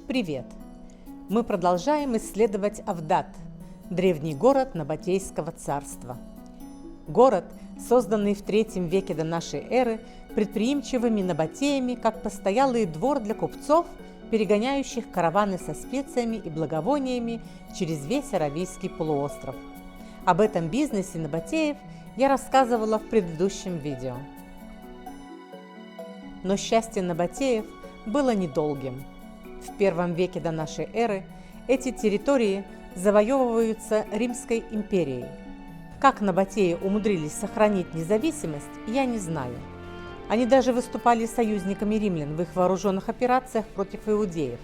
Привет! Мы продолжаем исследовать Авдат, древний город Набатейского царства. Город, созданный в III веке до нашей эры предприимчивыми набатеями как постоялый двор для купцов, перегоняющих караваны со специями и благовониями через весь Аравийский полуостров. Об этом бизнесе набатеев я рассказывала в предыдущем видео. Но счастье набатеев было недолгим. В I веке до нашей эры эти территории завоевываются Римской империей. Как набатеи умудрились сохранить независимость, я не знаю. Они даже выступали союзниками римлян в их вооруженных операциях против иудеев.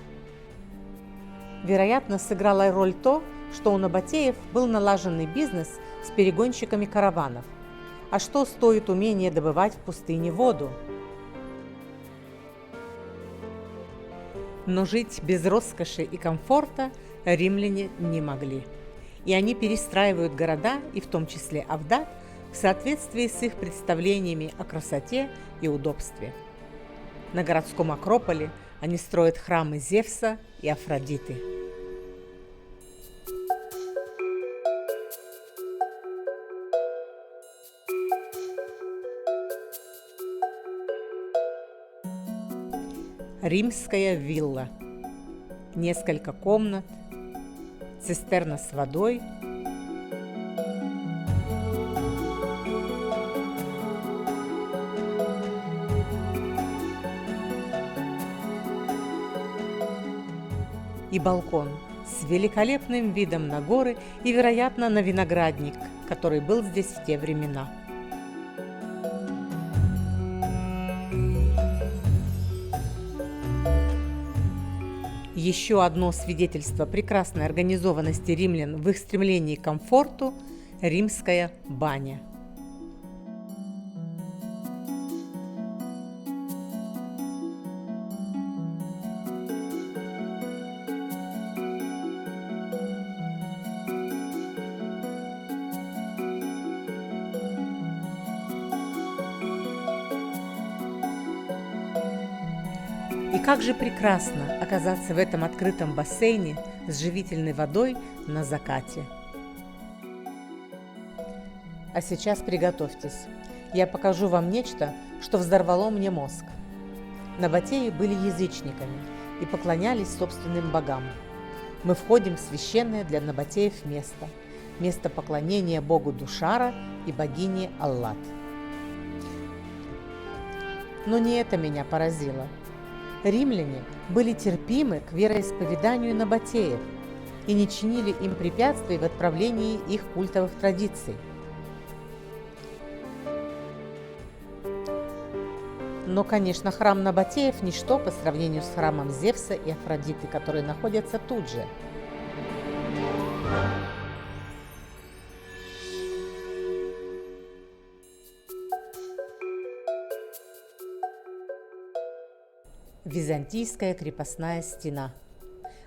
Вероятно, сыграло роль то, что у набатеев был налаженный бизнес с перегонщиками караванов. А что стоит умение добывать в пустыне воду? Но жить без роскоши и комфорта римляне не могли. И они перестраивают города, и в том числе Авдат, в соответствии с их представлениями о красоте и удобстве. На городском Акрополе они строят храмы Зевса и Афродиты. Римская вилла. Несколько комнат, цистерна с водой, и балкон с великолепным видом на горы и, вероятно, на виноградник, который был здесь в те времена. Еще одно свидетельство прекрасной организованности римлян в их стремлении к комфорту – римская баня. И как же прекрасно оказаться в этом открытом бассейне с живительной водой на закате. А сейчас приготовьтесь. Я покажу вам нечто, что взорвало мне мозг. Набатеи были язычниками и поклонялись собственным богам. Мы входим в священное для набатеев место поклонения богу Душара и богине Аллат. Но не это меня поразило. Римляне были терпимы к вероисповеданию набатеев и не чинили им препятствий в отправлении их культовых традиций. Но, конечно, храм набатеев – ничто по сравнению с храмом Зевса и Афродиты, которые находятся тут же. Византийская крепостная стена.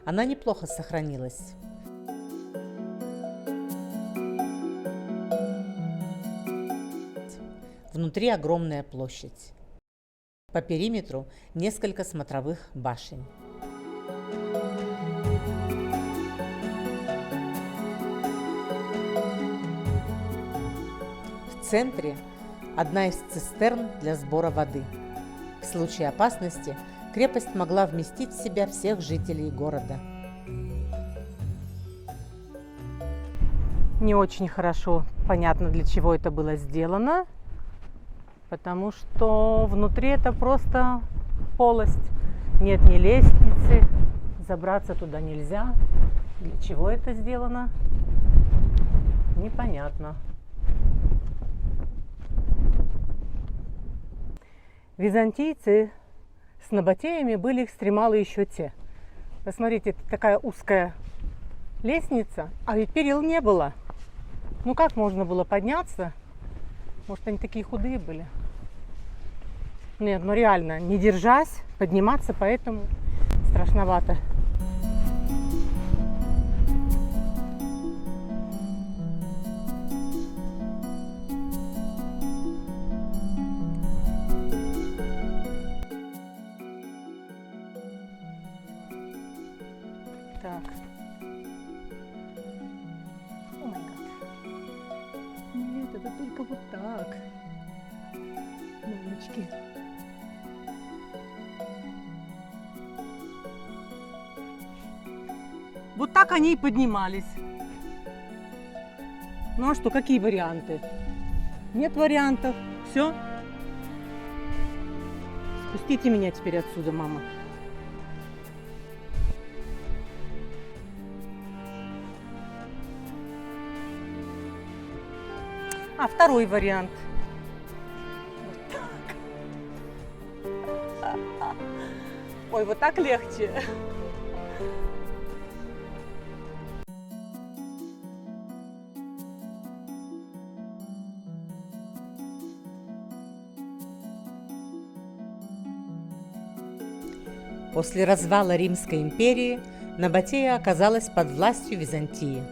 Она неплохо сохранилась. Внутри огромная площадь. По периметру несколько смотровых башен. В центре одна из цистерн для сбора воды. В случае опасности крепость могла вместить в себя всех жителей города. Не очень хорошо понятно, для чего это было сделано, потому что внутри это просто полость. Нет ни лестницы, забраться туда нельзя. Для чего это сделано? Непонятно. Византийцы с набатеями были экстремалы еще те. Посмотрите, это такая узкая лестница, а ведь перил не было. Ну как можно было подняться? Может, они такие худые были? Нет, ну реально, не держась, подниматься, поэтому страшновато. Так. О май гад. Нет, это только вот так. Мамочки. Вот так они и поднимались. Ну а что, какие варианты? Нет вариантов. Все. Спустите меня теперь отсюда, мама. А второй вариант. Вот так. Ой, вот так легче. После развала Римской империи Набатея оказалась под властью Византии.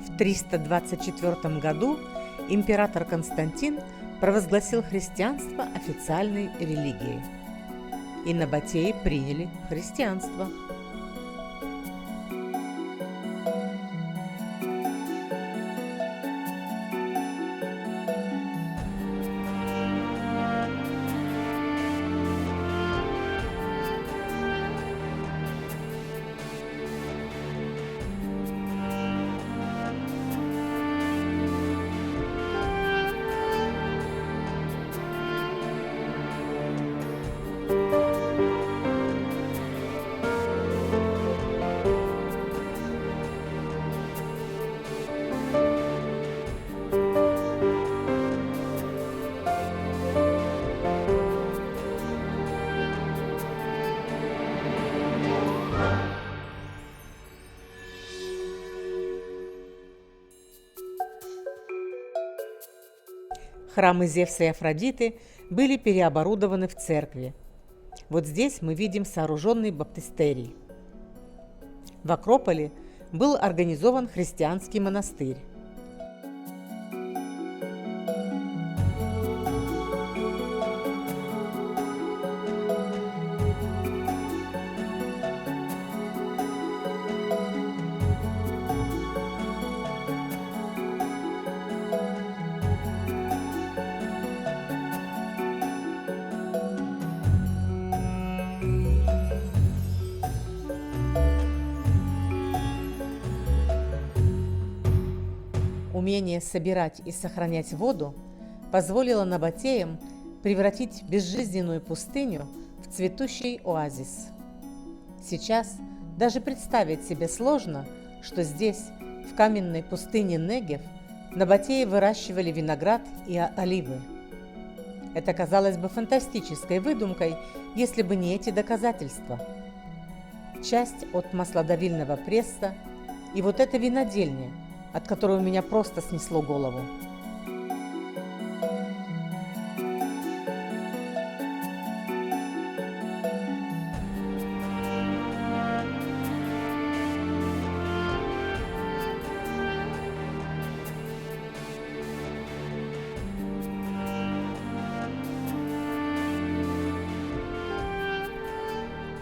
В 324 году император Константин провозгласил христианство официальной религией, и набатеи приняли христианство. Храмы Зевса и Афродиты были переоборудованы в церкви. Вот здесь мы видим сооруженный баптистерий. В Акрополе был организован христианский монастырь. Умение собирать и сохранять воду позволило набатеям превратить безжизненную пустыню в цветущий оазис. Сейчас даже представить себе сложно, что здесь, в каменной пустыне Негев, набатеи выращивали виноград и оливы. Это казалось бы фантастической выдумкой, если бы не эти доказательства. Часть от маслодавильного пресса и вот эта винодельня, от которой у меня просто снесло голову.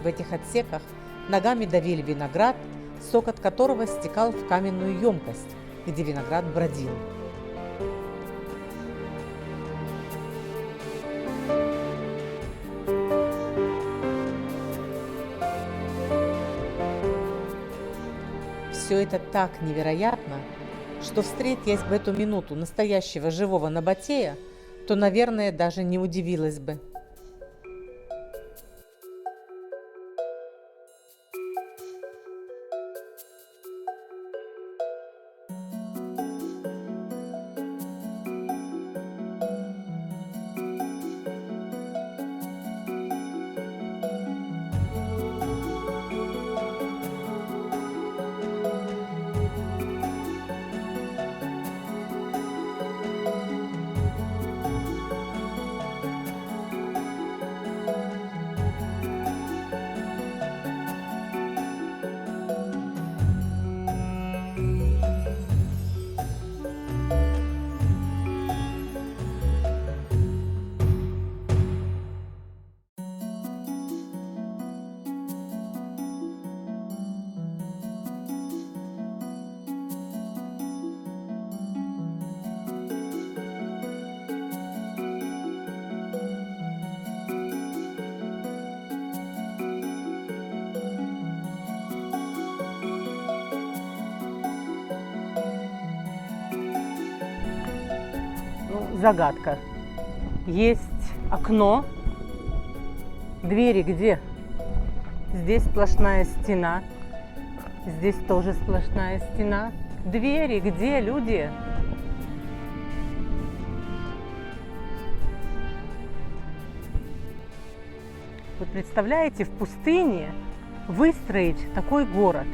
В этих отсеках ногами давили виноград, сок от которого стекал в каменную емкость, где виноград бродил. Все это так невероятно, что встретясь в эту минуту настоящего живого набатея, то, наверное, даже не удивилась бы. загадка. Есть окно. Двери где? Здесь сплошная стена. Здесь тоже сплошная стена. Двери где, люди? Вот представляете, в пустыне выстроить такой город.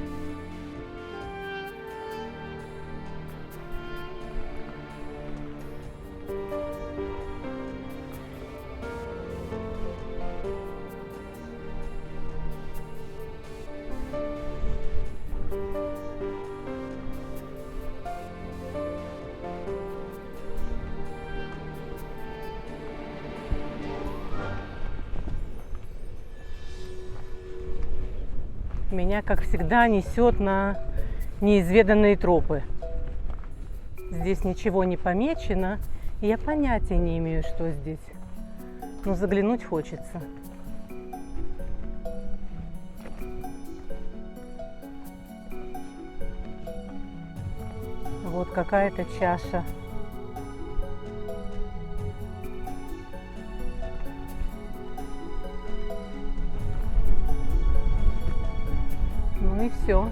Меня, как всегда, несет на неизведанные тропы. Здесь ничего не помечено, и я понятия не имею, что здесь. Но заглянуть хочется. Вот какая-то чаша. Ну и все.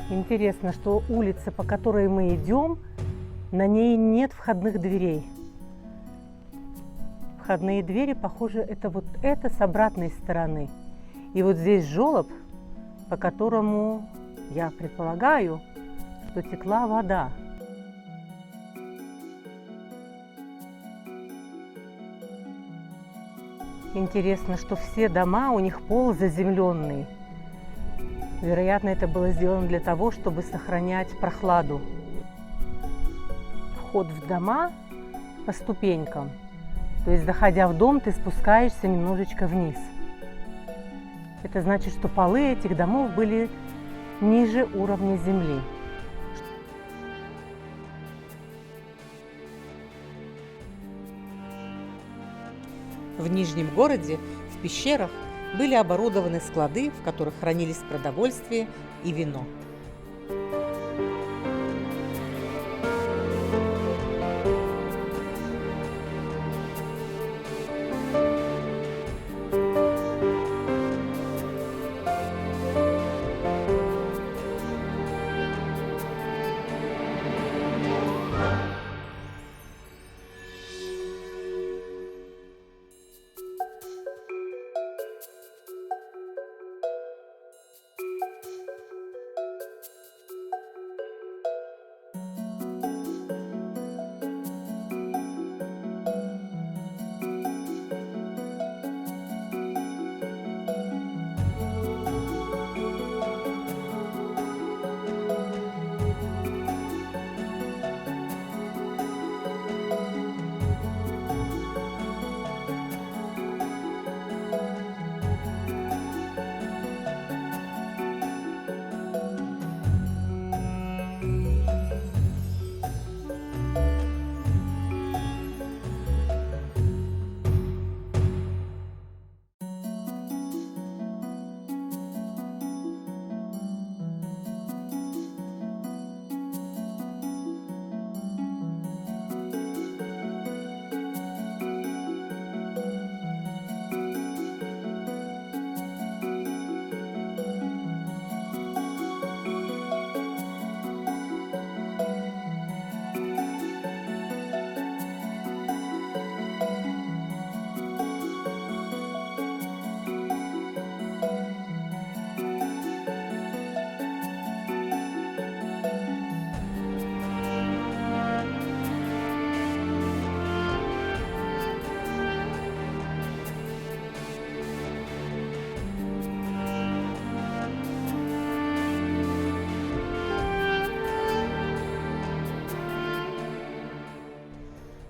Интересно, что улица, по которой мы идем, на ней нет входных дверей. Входные двери, похоже, это вот это с обратной стороны. И вот здесь желоб, по которому, я предполагаю, что текла вода. Интересно, что все дома, у них пол заземленный. Вероятно, это было сделано для того, чтобы сохранять прохладу. Вход в дома по ступенькам. То есть, заходя в дом, ты спускаешься немножечко вниз. Это значит, что полы этих домов были ниже уровня земли. В Нижнем городе, в пещерах, были оборудованы склады, в которых хранились продовольствие и вино.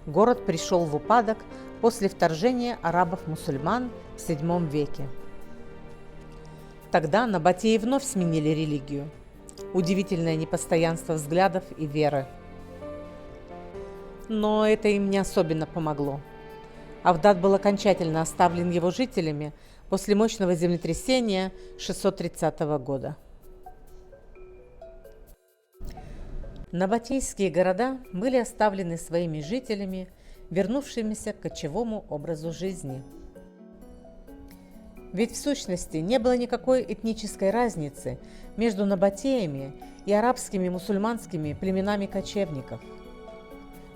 Город пришел в упадок после вторжения арабов-мусульман в VII веке. Тогда набатеи вновь сменили религию. Удивительное непостоянство взглядов и веры. Но это им не особенно помогло. Авдат был окончательно оставлен его жителями после мощного землетрясения 630 года. Набатейские города были оставлены своими жителями, вернувшимися к кочевому образу жизни. Ведь в сущности не было никакой этнической разницы между набатеями и арабскими мусульманскими племенами кочевников.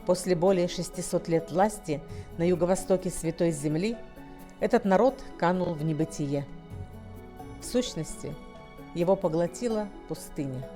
После более 600 лет власти на юго-востоке Святой Земли этот народ канул в небытие. В сущности, его поглотила пустыня.